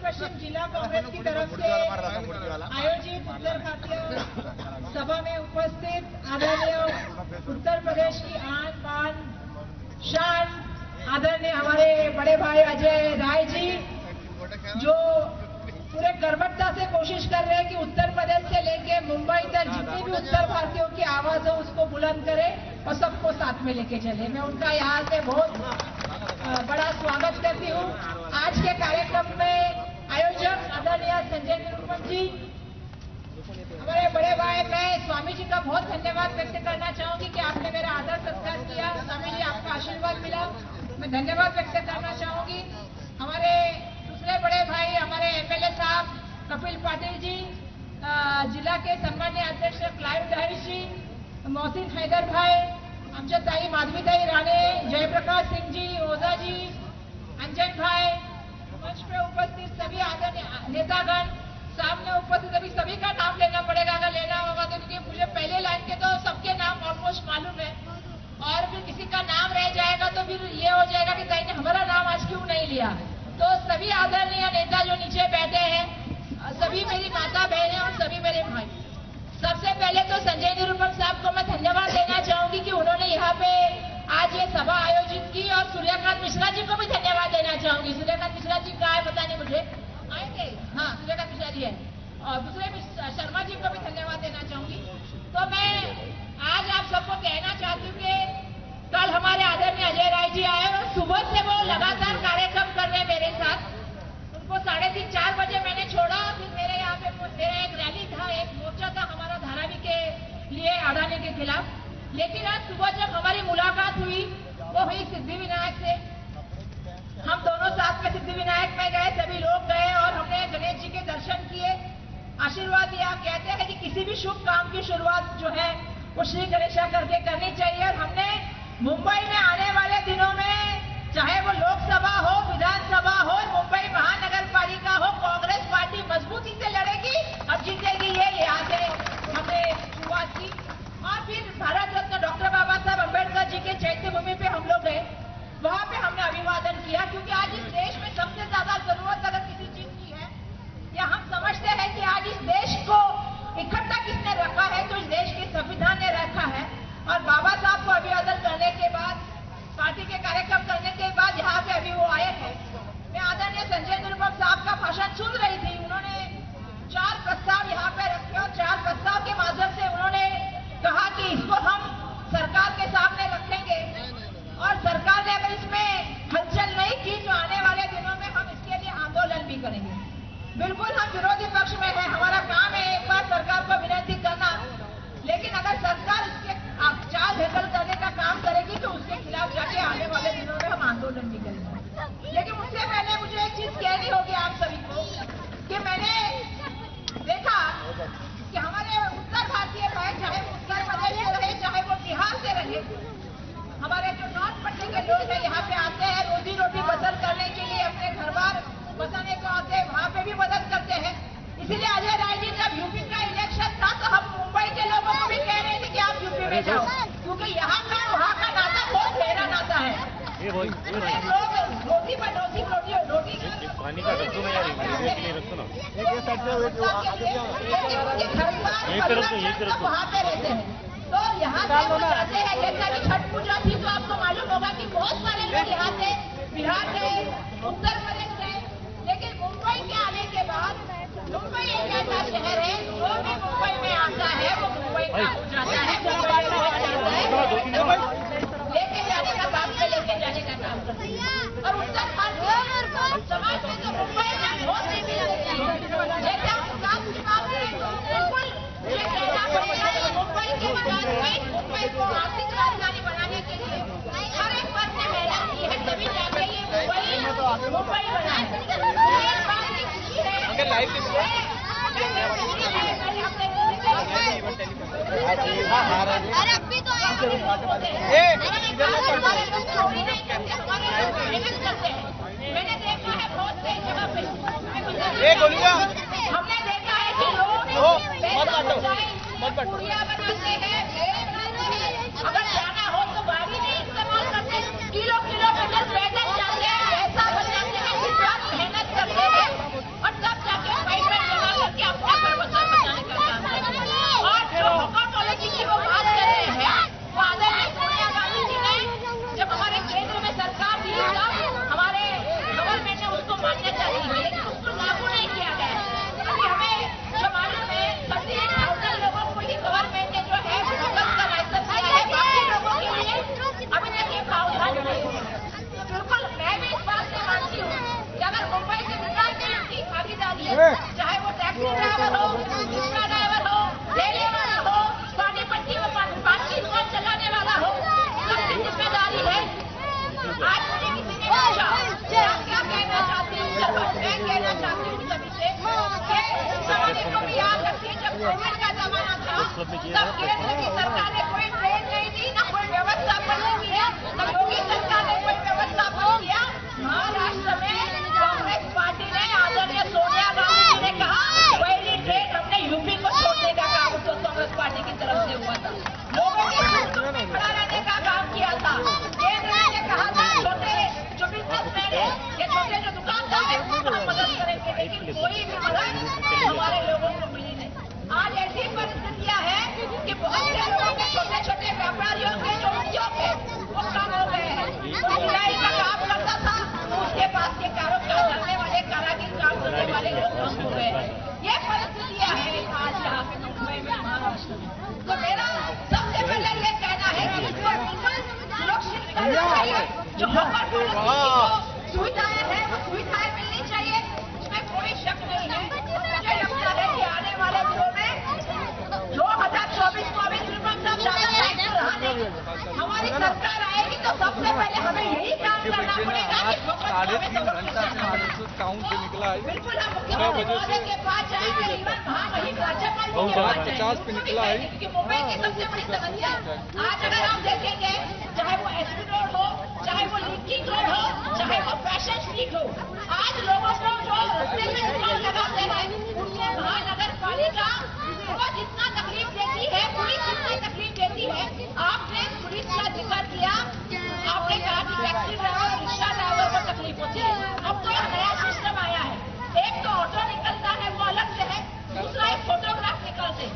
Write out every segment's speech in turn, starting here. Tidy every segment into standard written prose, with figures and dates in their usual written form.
पश्चिम जिला कांग्रेस की तरफ से आयोजित उत्तर भारतीय सभा में उपस्थित आदरणीय उत्तर प्रदेश की आन बान शान आदरणीय हमारे बड़े भाई अजय राय जी, जो पूरे कर्मठता से कोशिश कर रहे हैं कि उत्तर प्रदेश से लेके मुंबई तक जितनी भी उत्तर भारतीयों की आवाज हो उसको बुलंद करे और सबको साथ में लेके चले। मैं उनका यहाँ से बहुत बड़ा स्वागत करती हूँ। आज के कार्यक्रम में आयोजक आदरणीय संजय निरुपम जी, हमारे बड़े भाई, मैं स्वामी जी का बहुत धन्यवाद व्यक्त करना चाहूंगी कि आपने मेरा आदर सत्कार किया। स्वामी जी, आपका आशीर्वाद मिला, मैं धन्यवाद व्यक्त करना चाहूंगी। हमारे दूसरे बड़े भाई, हमारे एमएलए साहब कपिल पाटिल जी, जिला के सम्मान्य अध्यक्ष क्लाइव डाइस जी, मोहसिन हैदर भाई, अमजद ताई, माधवी ताई राणे, जयप्रकाश सिंह जी, ओझा जी, अंजन भाई, मंच पे उपस्थित सभी आदरणीय नेतागण, सामने उपस्थित अभी सभी का नाम लेना पड़ेगा, अगर लेना होगा तो, क्योंकि मुझे पहले लाइन के तो सबके नाम ऑलमोस्ट मालूम है और फिर किसी का नाम रह जाएगा तो फिर ये हो जाएगा कि ताई ने हमारा नाम आज क्यों नहीं लिया। तो सभी आदरणीय नेता जो नीचे बैठे हैं, सभी मेरी माता बहनें और सभी मेरे भाई, सबसे पहले तो संजय निरुपम साहब को मैं धन्यवाद देना चाहूंगी कि उन्होंने यहाँ पे आज ये सभा आयोजित की, और सूर्यकांत मिश्रा जी को भी धन्यवाद देना चाहूंगी। सूर्यकांत मिश्रा जी का है पता नहीं मुझे, आएंगे? हाँ, सूर्यकांत मिश्रा जी है, और दूसरे शर्मा जी को भी धन्यवाद देना चाहूंगी। तो मैं आज आप सबको कहना चाहती हूँ कि कल हमारे आदरणीय अजय राय जी आए और सुबह से वो लगातार कार्यक्रम कर रहे मेरे साथ। उनको 3:30-4 बजे मैंने छोड़ा, फिर मेरे यहाँ पे मेरा एक रैली था, एक मोर्चा था हमारा धारावी के लिए अडानी के खिलाफ। लेकिन आज सुबह जब हमारी मुलाकात हुई, वो हुई सिद्धिविनायक से। हम दोनों साथ में सिद्धिविनायक में गए, सभी लोग गए और हमने गणेश जी के दर्शन किए, आशीर्वाद दिया। कहते हैं कि किसी भी शुभ काम की शुरुआत जो है वो श्री गणेशा करके करनी चाहिए। और हमने मुंबई में आने वाले दिनों में, चाहे वो लोकसभा हो, विधानसभा हो, मुंबई महानगर पालिका हो, कांग्रेस पार्टी मजबूती से लड़ेगी और जीतेगी। ये यहाँ से हमने शुरुआत की और फिर भारत रत्न डॉक्टर बाबा साहब अम्बेडकर जी के चैत्य भूमि पे हम लोग गए, वहां पे हमने अभिवादन किया, क्योंकि आज इस देश में सबसे ज्यादा जरूरत अगर किसी चीज की है, या हम समझते हैं कि आज इस देश को इकट्ठा किसने रखा है, तो इस देश के संविधान ने रखा है। और बाबा साहब को अभिवादन करने के बाद, पार्टी के कार्यक्रम करने के बाद यहाँ पे अभी वो आए हैं। मैं आदरणीय संजय निरुपम साहब का भाषण सुन रही थी। उन्होंने 4 प्रस्ताव यहाँ पे रखे और 4 प्रस्ताव के माध्यम से उन्होंने कहा कि इसको हम सरकार के सामने रखेंगे, और सरकार ने अगर इसमें हलचल नहीं की तो आने वाले दिनों में हम इसके लिए आंदोलन भी करेंगे। बिल्कुल हम विरोधी पक्ष में है, हमारा काम है एक बार सरकार को विनती करना, लेकिन अगर सरकार इसके चाल ढकल करने का काम करेगी तो उसके खिलाफ जाके आने वाले दिनों में हम आंदोलन भी करेंगे। लेकिन उससे पहले मुझे एक चीज कहनी होगी आप सभी को कि मैंने देखा कि हमारे उत्तर भारतीय भाई, चाहे वो उत्तर प्रदेश से रहे, चाहे वो बिहार से रहे, हमारे जो नॉर्थ पट्टी के लोग हैं यहाँ पे आते हैं रोजी रोटी बदल करने के लिए, अपने घर बार बसाने को आते हैं, वहाँ पे भी मदद करते हैं। इसीलिए अजय राय जी जब यूपी का इलेक्शन था तो हम मुंबई के लोगों को भी कह रहे थे कि आप यूपी में जाओ, क्योंकि यहाँ का वहाँ का नाता बहुत गहरा नाता है। लोग रोटी पर रोटी पानी का रखो ना यार, वहाँ पे रहते हैं। तो यहाँ से जाते हैं, जैसा कि छठ पूजा थी तो आपको मालूम होगा कि बहुत सारे लोग यहाँ से बिहार से, उत्तर प्रदेश से, लेकिन मुंबई के आने के बाद, मुंबई एक ऐसा शहर है, जो भी मुंबई में आता है वो मुंबई का हो जाता है, लेके जाने का काम से लेके जाने का काम करते हैं। और उत्तर भारतीय समाज में तो मुंबई में बहुत ही जैसे हम विकास की बात करें तो बिल्कुल ये कहना पड़ेगा कि मुंबई के विकास में, मुंबई को आर्थिक राजधानी बनाने के लिए हर एक वर्ग ने मेहनत की है, तभी जाके ये मुंबई बना है। अरे अभी तो मैंने देखा है बहुत सी जगह पे, हमने देखा है कि लोग पूड़ियाँ बनाते हैं, अगर जाना हो तो गाड़ी नहीं इस्तेमाल करते, किलोमीटर पैदल जाते हैं, पैसा बचाते हैं, मेहनत करते हैं। ड्राइवर हो, रिक्शा ड्राइवर हो, ठेले वाला हो, पानी पट्टी में बातचीत को चलाने वाला हो, सबकी जिम्मेदारी है। आज मुझे किसी ने पूछा क्या कहना चाहती हूँ, मैं कहना चाहती हूँ सभी से कि जमाने को भी याद रखिए, जब कोविड का जमाना था तब केंद्र की सरकार ने कोई ट्रेन नहीं दी, न कोई व्यवस्था बनी हुई है, न योगी सरकार ने कोई व्यवस्था बनी किया। महाराष्ट्र में कांग्रेस पार्टी ने आदरणीय सोनिया गांधी जी ने कहा पहली ट्रेन हमने यूपी को छोड़ने का काम तो कांग्रेस पार्टी की तरफ से हुआ था, लोगों के सुख में खड़ा रहने का काम किया था। केंद्र ने कहा था छोटे जो बिजनेसमैन है, ये छोटे जो दुकानदार है उनको हम मदद करेंगे, लेकिन कोई भी मदद हमारे लोगों को मिली नहीं। आज ऐसी परिस्थितियां हैं कि बहुत से लोगों के छोटे छोटे व्यापारियों के जो उद्योग है वो कम हो गए हैं। वो सिलाई का काम करता था, उसके पास के कारोबार करने वाले कारागिर काम करने वाले लोग कम हो गए हैं। ये परिस्थितियां हैं आज यहाँ पे मुंबई में, महाराष्ट्र में। तो मेरा सबसे पहले ये कहना है कि इसको बिल्कुल सुरक्षित करना चाहिए। जो सुविधाएं हैं वो सुविधाएं मिलनी चाहिए, इसमें कोई शक नहीं है। मुझे लगता है कि आने वाले दिनों में 2024 को अभी त्रिभुवन साहब ज्यादा टाइम तो रहा नहीं, हमारी सरकार आएगी तो सबसे पहले हमें यही काम करना पड़ेगा कि बिल्कुल हम मुख्यमंत्री महोदय के पास जाएंगे, इवन वही राज्यपाल के पास जाएंगे, क्योंकि मुंबई की सबसे बड़ी समस्या आज अगर आप देखेंगे, चाहे वो एसपी रोड हो, चाहे वो लिंकिंग रोड हो, चाहे वो फैशन स्ट्रीट हो, आज लोगों को जो रस्ते में दुकान लगाते हैं उनसे महानगर पालिका वो जितना तकलीफ देती है, पुलिस जितनी तकलीफ देती है। आपने पुलिस का जिक्र किया, आपने कहा कि टैक्सी ड्राइवर, रिक्शा ड्राइवर को तकलीफ होती है। अब तो नया सिस्टम आया है, एक तो ऑटो निकलता है वो अलग से है, दूसरा एक फोटोग्राफ निकलते,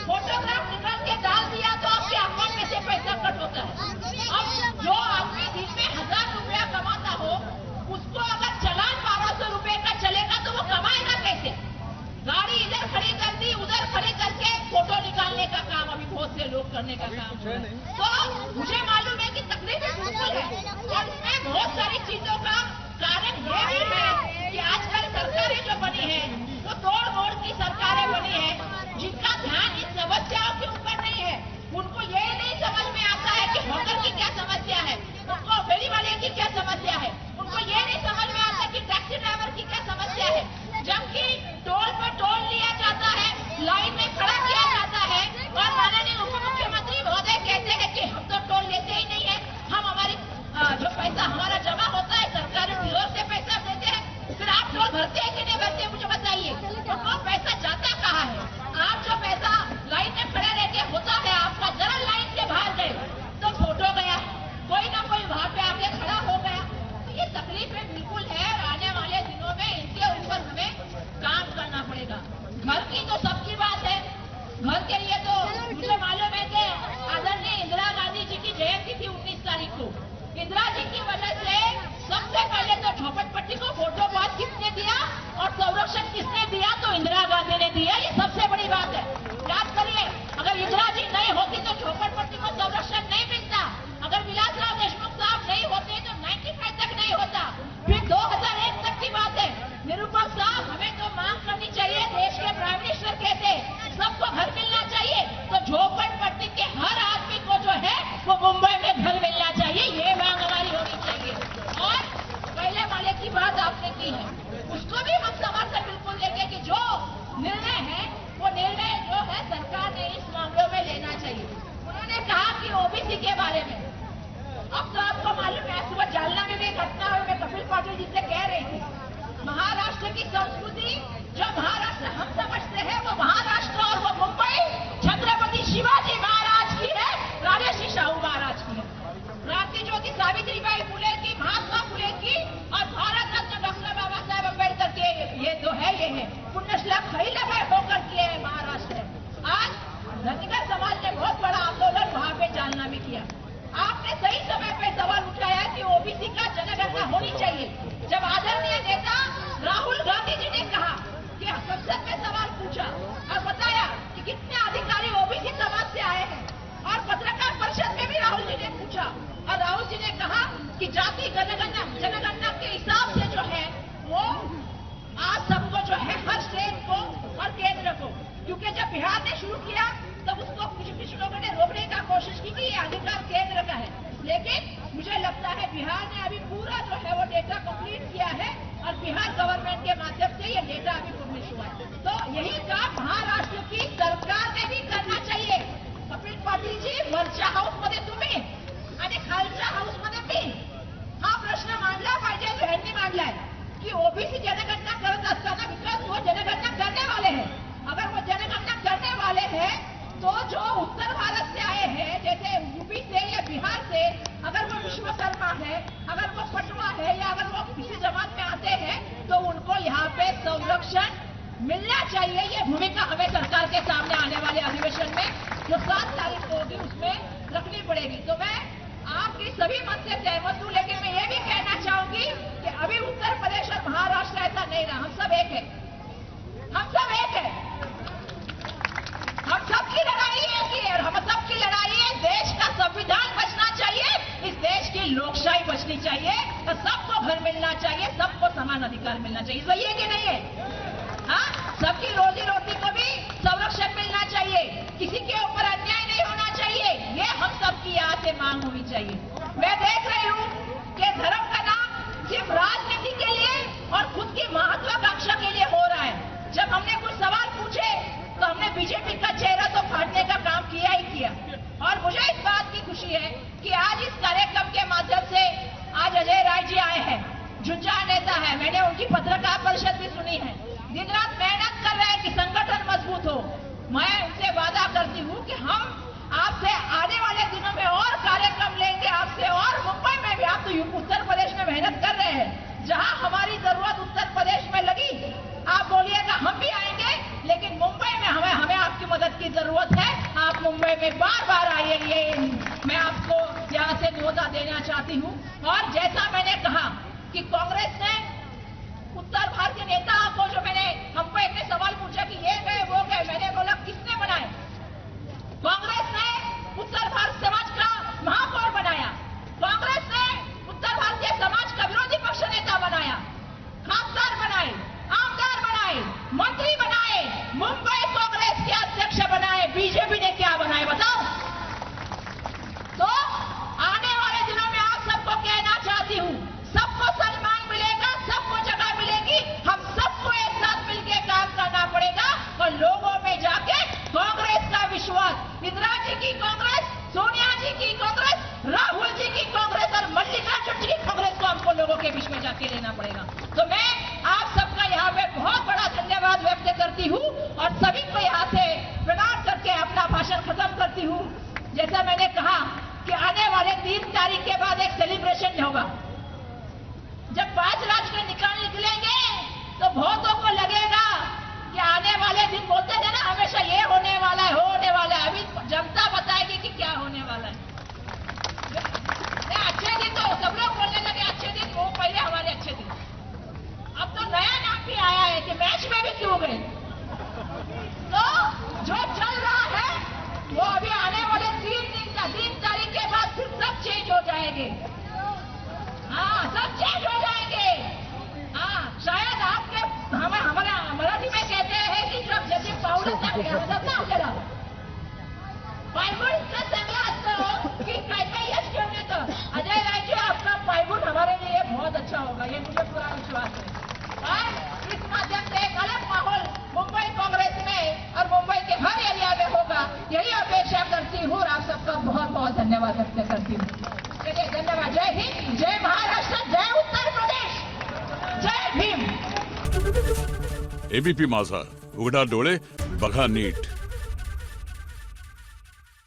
फोटोग्राफ निकल के डाल दिया तो आपके अकाउंट में से पैसा कट होता है। अब जो आदमी दिन में 1000 रुपया कमाता हो उसको अगर चलान 1200 रुपए का चलेगा तो वो कमाएगा कैसे? गाड़ी इधर खड़ी कर दी, उधर खड़ी करके फोटो निकालने का काम अभी बहुत से लोग करने का काम है। तो मुझे मालूम है कि तकलीफ बिल्कुल है, और इसमें बहुत सारी चीजों का कारण ये भी है कि आजकल सरकारें जो बनी है वो तोड़ मोड़ की सरकारें बनी है, जिनका ध्यान इन समस्याओं के ऊपर नहीं है। उनको ये नहीं समझ में आता है कि होटल की क्या समस्या है, उनको फेरी वाले की क्या समस्या है, उनको ये नहीं समझ में आता कि टैक्सी ड्राइवर की क्या समस्या है। जबकि टोल पर टोल लिया जाता है, लाइन में खड़ा किया जाता है, और माननीय उप मुख्यमंत्री महोदय कहते हैं कि हम तो टोल लेते ही नहीं है, हम हमारी जो पैसा हमारा जमा होता है सरकारी ढिलों से पैसा देते हैं। फिर आप टोल भरते हैं कि नहीं भरते, मुझे बताइए, तो वो पैसा जाता कहाँ है? आप जो पैसा लाइन में खड़े रह के होता है आपका, जरा लाइन के बाहर गए तो फोटो गया, कोई ना कोई वहां पे आके खड़ा हो गया। तो ये तकलीफें बिल्कुल है, और आने वाले दिनों में इनके ऊपर हमें काम करना पड़ेगा। घर की तो सबकी बात है, घर के लिए तो मुझे मालूम है कि आदरणीय इंदिरा गांधी जी की जयंती थी 19 तारीख को। इंदिरा जी की वजह से सबसे पहले तो झोपड़पट्टी को फोटो पास किसने दिया और संरक्षण किसने दिया? तो इंदिरा गांधी ने दिया। ये सबसे बड़ी बात है, याद करिए। अगर इंदिरा जी नहीं होती तो झोपड़पट्टी को संरक्षण नहीं मिलता, अगर विलासराव देशमुख साहब नहीं होते तो 95 तक नहीं होता, फिर 2001 तक की बात है। निरुपम साहब, हमें तो मांग करनी चाहिए, देश के प्राइम मिनिस्टर कहते सबको घर मिलना चाहिए, तो झोपड़पट्टी के हर आदमी को जो है वो मुंबई में घर मिलना चाहिए, ये मांग हमारी होनी चाहिए। और पहले वाले की बात आपने की है, उसको भी हम समर्थन बिल्कुल देंगे कि जो निर्णय है वो निर्णय जो है सरकार ने इस मामलों में लेना चाहिए। उन्होंने कहा कि ओबीसी के बारे में, अब तो आपको मालूम है सुबह जालना में भी घटना हुई, मैं कपिल पाटिल जी से कह रही थी, महाराष्ट्र की संस्कृति जो महाराष्ट्र हम समझते हैं वो महाराष्ट्र और वो मुंबई छत्रपति शिवाजी महाराज की है, राजर्षि शाहू महाराज की है, क्रांति ज्योति सावित्रीबाई फुले की, महात्मा फुले की, और भारत रत्न डॉक्टर बाबा साहेब अम्बेडकर के ये जो है ये है पुण्यश्लोक खरीदाबाई होकर के महाराष्ट्र है। आज धनगर समाज ने बहुत बड़ा आंदोलन वहां पे जालना में किया। आपने सही समय पे सवाल उठाया कि ओबीसी का जनगणना होनी चाहिए। जब आदरणीय नेता राहुल गांधी जी ने कहा कि संसद में सवाल पूछा और बताया कि कितने अधिकारी ओबीसी समाज से आए हैं, और पत्रकार परिषद में भी राहुल जी ने पूछा और राहुल जी ने कहा कि जाति जनगणना के हिसाब से जो है वो आज सबको जो है हर स्टेट को और केंद्र ठीक है ये अधिकार केंद्र का है, लेकिन मुझे लगता है बिहार ने अभी पूरा जो है वो डेटा कंप्लीट किया है और बिहार गवर्नमेंट के माध्यम से ये डेटा अभी पब्लिश हुआ है। तो यही काम महाराष्ट्र की सरकार ने भी करना चाहिए। कपिल पाटील जी, वरच्या हाऊस मध्ये तुम्ही आणि खालच्या हाऊस मध्ये मी हा प्रश्न मांडला पाहिजे जो यांनी मांडलाय की ओबीसी जनगणना करत असताना विकास वो जनगणना करने वाले हैं। अगर वो जनगणना करने वाले हैं तो जो उत्तर भारत से आए हैं जैसे यूपी से या बिहार से, अगर वो विश्वकर्मा है, अगर वो पटवा है या अगर वो किसी जमात में आते हैं तो उनको यहाँ पे संरक्षण मिलना चाहिए। ये भूमिका हमें सरकार के सामने आने वाले अधिवेशन में जो 7 तारीख को होगी उसमें रखनी पड़ेगी। तो मैं आपकी सभी मत से सहमत हूँ, लेकिन मैं ये भी कहना चाहूंगी कि अभी उत्तर प्रदेश और महाराष्ट्र ऐसा नहीं रहा, हम सब एक है, हम सब एक है, हम सबकी लड़ाई एक ही है और हम सबकी लड़ाई है देश का संविधान बचना चाहिए, इस देश की लोकशाही बचनी चाहिए और सबको घर मिलना चाहिए, सबको समान अधिकार मिलना चाहिए। सही है कि नहीं है? हाँ, सबकी रोजी रोटी को भी संरक्षण मिलना चाहिए, किसी के ऊपर अन्याय नहीं होना चाहिए, ये हम सबकी यहाँ से मांग होनी चाहिए। मैं देख रही हूँ कि धर्म का नाम सिर्फ राजनीति के लिए और खुद की महत्वाकांक्षा के लिए हो रहा है। जब हमने कुछ सवाल पूछे तो हमने बीजेपी का चेहरा तो फाड़ने का काम किया ही किया। और मुझे इस बात की खुशी है कि आज इस कार्यक्रम के माध्यम से आज अजय राय जी आए हैं, झुंझा नेता है, मैंने उनकी पत्रकार परिषद भी सुनी है, दिन रात मेहनत कर रहे हैं कि संगठन मजबूत हो। मैं उनसे वादा करती हूँ कि हम आपसे आने वाले दिनों में और कार्यक्रम लेंगे आपसे, और मुंबई में भी, आप तो उत्तर प्रदेश में मेहनत कर रहे हैं, जहाँ हमारी जरूरत उत्तर प्रदेश में लगी आप बोलिएगा हम भी आएंगे, लेकिन मुंबई में हमें आपकी मदद की जरूरत है। आप मुंबई में बार बार आइए, ये मैं आपको यहाँ से न्योता देना चाहती हूँ। और जैसा मैंने कहा कि कांग्रेस ने उत्तर भारतीय नेता को जो मैंने हमको एक सवाल पूछा कि ये गए वो गए, मैंने बोला किसने बनाए? कांग्रेस ने उत्तर भारत समाज का महापौर बनाया, कांग्रेस ने उत्तर भारतीय समाज का विरोधी पक्ष नेता बनाया, खासदार बनाए, आमदार बनाए, मंत्री बनाए, मुंबई कांग्रेस के अध्यक्ष बनाए, बीजेपी ने क्या बनाए बताओ? तो आने वाले दिनों में आप सबको कहना चाहती हूँ, सबको सम्मान मिलेगा, सबको जगह मिलेगी, हम सबको एक साथ मिलकर काम करना पड़ेगा और लोगों में जाके कांग्रेस का विश्वास, इंदिरा जी की कांग्रेस, सोनिया जी की कांग्रेस, राहुल जी की कांग्रेस और मल्लिकार्जुन जी की कांग्रेस को हमको लोगों के बीच में जाके लेना पड़ेगा। तो मैं आप सबका यहाँ पे बहुत बड़ा धन्यवाद व्यक्त करती हूँ और सभी को यहाँ से प्रणाम करके अपना भाषण खत्म करती हूँ। जैसा मैंने कहा कि आने वाले 3 तारीख के बाद एक सेलिब्रेशन होगा। जब 5 राष्ट्र निकलेंगे तो बहुतों को लगेगा कि आने वाले दिन बोलते थे ना हमेशा ये होने वाला है, होने वाला है, अभी जनता बताएगी कि क्या होने वाला है। अच्छे दिन तो सब लोग बोलने लगे अच्छे दिन, वो पहले हमारे अच्छे दिन, अब तो नया नाम भी आया है कि मैच में भी क्यों गए। तो जो चल रहा है वो अभी आने वाले 3 तारीख के बाद फिर सब चेंज हो जाएंगे। हाँ, सब चेंज हो जाएंगे। हाँ, शायद आपके हमारा मराठी में कहते हैं कि जब जैसे पावलं चांगलं ना आपल्याला पायगुण इतना चांगला असतं की काही यश घेऊन येतं। अजय राय जी, आपका पायगुण हमारे लिए बहुत अच्छा होगा, ये मुझे पूरा विश्वास है। और इस माध्यम से एक अलग माहौल मुंबई कांग्रेस में और मुंबई के हर एरिया में होगा, यही अपेक्षा करती हूँ और आप सबका बहुत बहुत धन्यवाद व्यक्त करती हूँ। चलिए, धन्यवाद। जय हिंद, जय महाराष्ट्र, जय उत्तर प्रदेश, जय भीम। एबीपी माझा, उघडा डोळे बघा नीट।